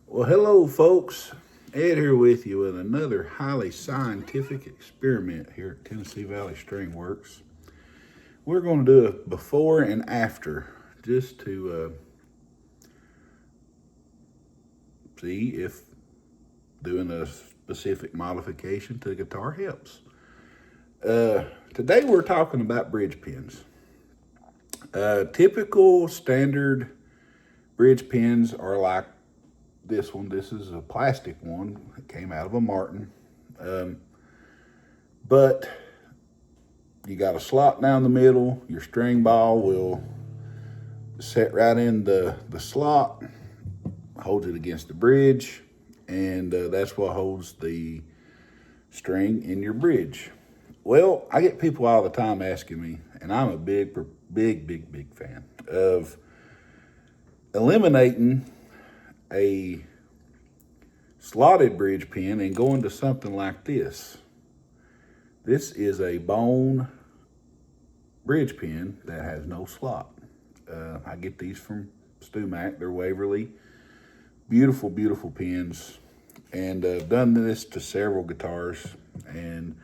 Well, hello, folks. Ed here with you with another highly scientific experiment here at Tennessee Valley String Works. We're going to do a before and after just to see if doing a specific modification to the guitar helps. Today we're talking about bridge pins. Typical standard bridge pins are like this one. This is a plastic one. It came out of a Martin. But you got a slot down the middle. Your string ball will set right in the slot, holds it against the bridge, and that's what holds the string in your bridge. Well, I get people all the time asking me, and I'm a big fan of eliminating a slotted bridge pin and going to something like this. This is a bone bridge pin that has no slot. I get these from StewMac. They're Waverly. Beautiful, beautiful pins. And I've done this to several guitars. And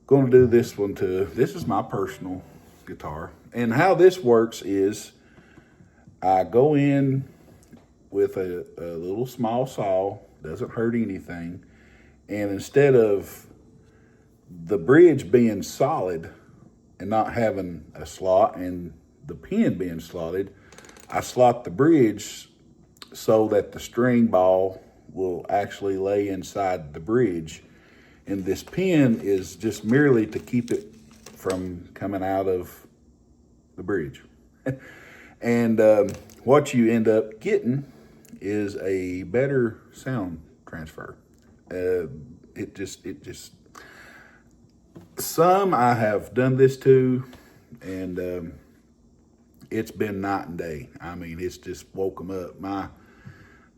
going to do this one too. This is my personal guitar. And how this works is I go in with a little small saw, doesn't hurt anything. And instead of the bridge being solid and not having a slot and the pin being slotted, I slot the bridge so that the string ball will actually lay inside the bridge. And this pin is just merely to keep it from coming out of the bridge. And what you end up getting is a better sound transfer. It just some I have done this to, and it's been night and day. I mean, it's just woke them up. My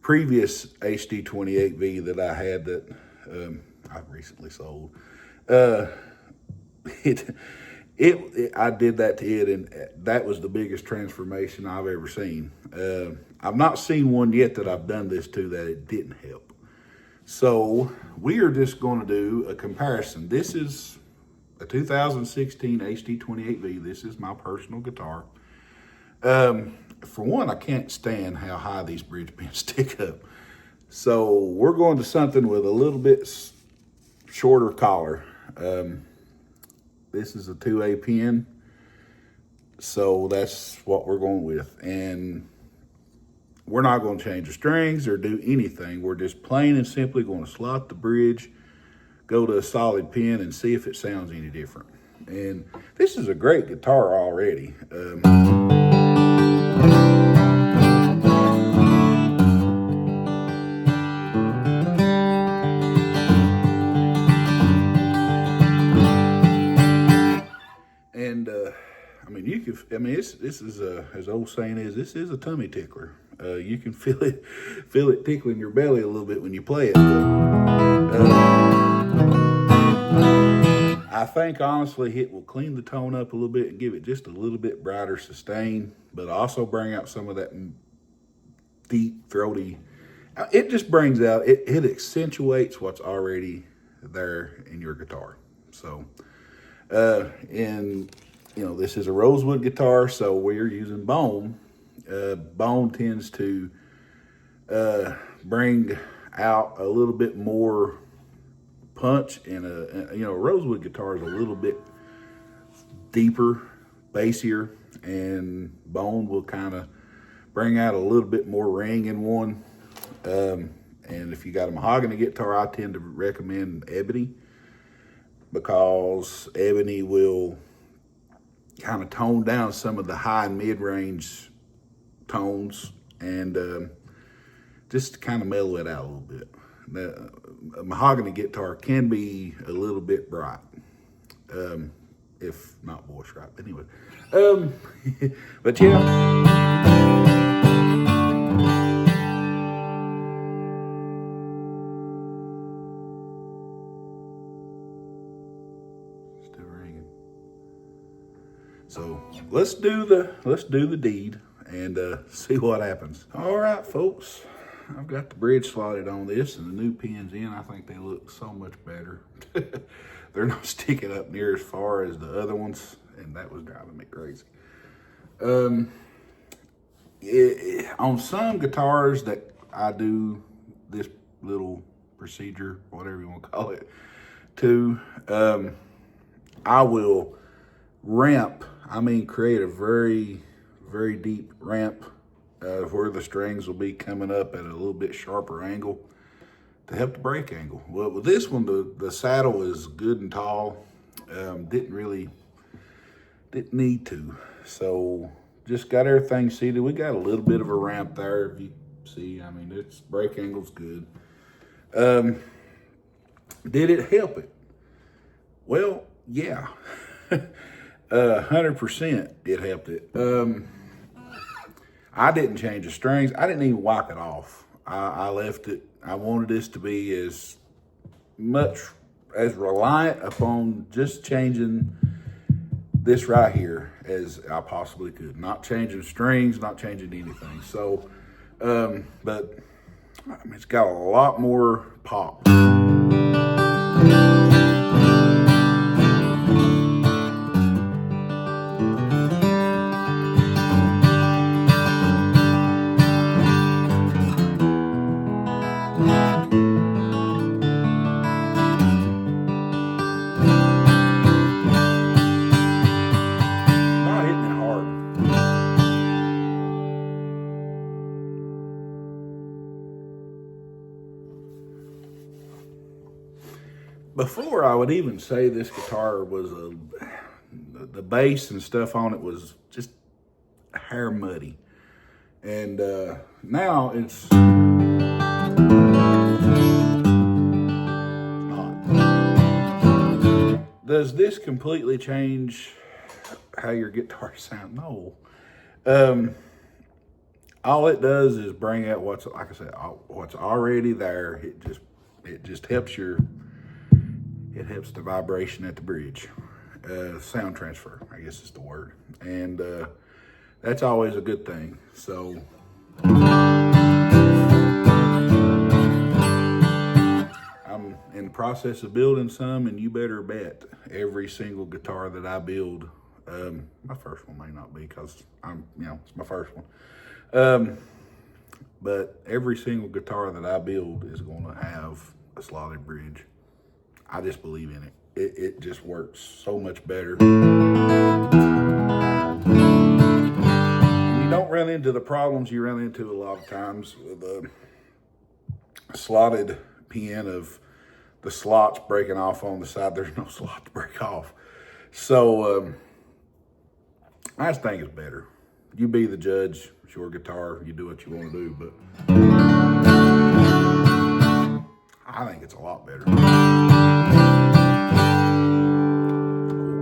previous HD28V that I had that I recently sold, I did that to it, and that was the biggest transformation I've ever seen. I've not seen one yet that I've done this to that it didn't help. So we are just going to do a comparison. This is a 2016 HD28V. This is my personal guitar. For one, I can't stand how high these bridge pins stick up. So we're going to something with a little bit shorter collar. This is a 2A pin. So that's what we're going with. And we're not going to change the strings or do anything. We're just plain and simply going to slot the bridge, go to a solid pin, and see if it sounds any different. And this is a great guitar already. This is as old saying is, this is a tummy tickler. You can feel it tickling your belly a little bit when you play it. I think honestly it will clean the tone up a little bit and give it just a little bit brighter sustain, but also bring out some of that deep throaty. It just brings out, it accentuates what's already there in your guitar. So, and this is a rosewood guitar, so we're using bone. Bone tends to bring out a little bit more punch, and a rosewood guitar is a little bit deeper, bassier, and bone will kind of bring out a little bit more ring in one. And if you got a mahogany guitar, I tend to recommend ebony, because ebony will kind of tone down some of the high and mid-range tones and just kind of mellow it out a little bit. A mahogany guitar can be a little bit bright, if not voice right. Anyway, but yeah. Still ringing. So let's do the deed and see what happens. All right, folks. I've got the bridge slotted on this and the new pins in. I think they look so much better. They're not sticking up near as far as the other ones, and that was driving me crazy. On some guitars that I do this little procedure, whatever you want to call it, to, I will create a very, very deep ramp where the strings will be coming up at a little bit sharper angle to help the break angle. Well, with this one, the saddle is good and tall. Didn't need to. So just got everything seated. We got a little bit of a ramp there. If you see, its break angle's good. Did it help it? Well, yeah. 100% it helped it. I didn't change the strings. I didn't even wipe it off. I left it. I wanted this to be as reliant upon just changing this right here as I possibly could. Not changing strings, not changing anything. So, but it's got a lot more pop. Before I would even say this guitar was the bass and stuff on it was just hair muddy. And now it's not. Does this completely change how your guitar sounds? No. All it does is bring out what's already there. It just helps it helps the vibration at the bridge. Sound transfer, I guess is the word. And that's always a good thing. So I'm in the process of building some, and you better bet every single guitar that I build, my first one may not be because it's my first one. But every single guitar that I build is going to have a slotted bridge. I just believe in it. It just works so much better. You don't run into the problems you run into a lot of times with a slotted pin of the slots breaking off on the side. There's no slot to break off. So I just think it's better. You be the judge. It's your guitar. You do what you want to do, but I think it's a lot better.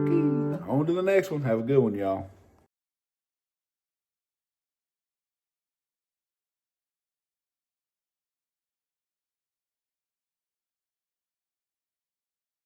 Okay, on to the next one. Have a good one, y'all.